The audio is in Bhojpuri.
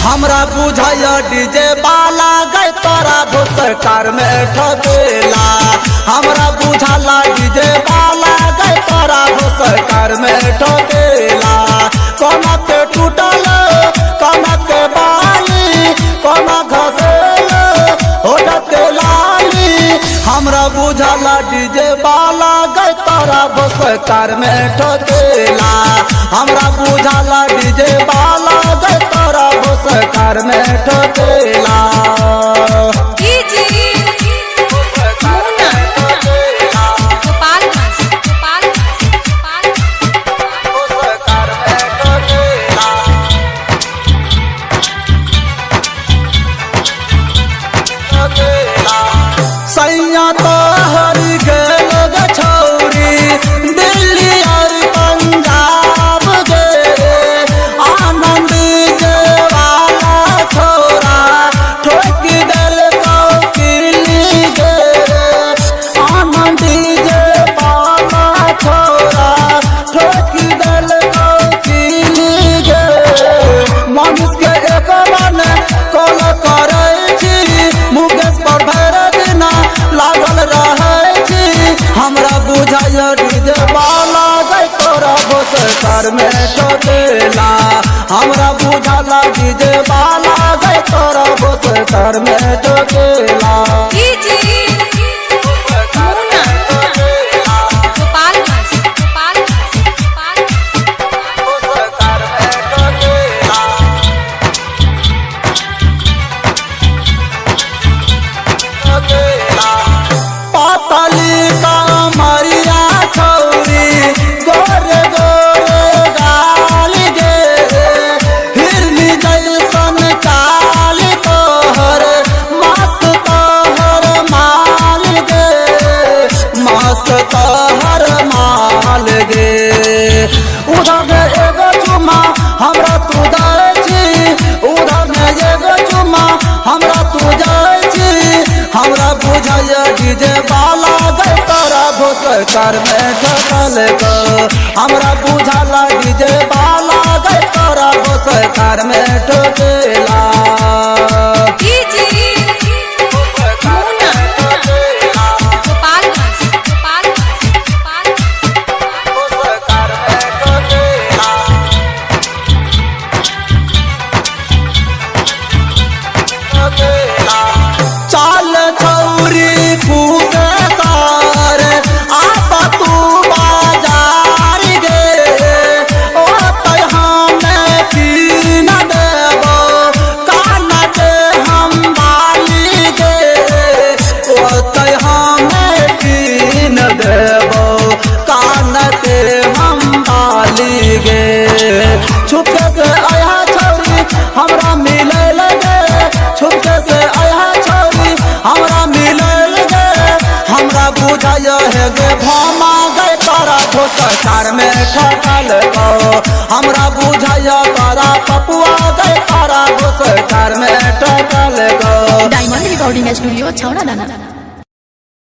हमरा बुझाया डीजे बाला गए तोरा सरकार में ठकेला। हमरा बुझाला डीजे बाला गए तोरा सरकार में ठकेला। कोना के टूटल कोना के बाली कोना घसेल होठ के लाली। हमरा बुझाला डीजे बाला गए तोरा सरकार में ठकेला। हमरा बुझाला डीजे बाला गए तोरा सरकार में ठकेला। सैया तो हरी गेल गे छौरी दिल्ली और पंजाब गे। आनंद जे वाला छोरा ठोक दिल कौकिली गे। आनंद जे वाला छोरा ठोक दिल कौकिली गे। मनुष्य के एक मन कॉल करे छी मुकेश पर भर दिना लागल रहे छी। हमरा बुझाया डीजे बाला गए तोरा सरकार में ठकेला। हमरा बुझाला डीजे बाला गए तोरा सरकार में ठकेला। उधर एगो चुमा हमरा तू जाए छी। उधर एगो चुमा हमरा तू जाए छी। हमरा बुझाया डीजे बाला गए तोरा सरकार में ठकल गो। हमरा बुझाला डीजे बाला गए तोरा सरकार में ठकेला। चाल छौरी फूके सार आपा तू बाजार गे। ओ हमें पी न देबो कान के हम बाली गे। ओ हमें पी न देबो कान के हम बाली गे। छुपके से आया छौरी हमरा मिले लगे। छुपके से आया छौरी हमरा मिले गे। हमरा बुझाया है गे भामा गए तोरा सरकार में ठकल गो। हमरा बुझाया तोरा पपुआ गए तोरा सरकार में ठकल गो। डायमंड रिकॉर्डिंग स्टूडियो छौड़ा दाना।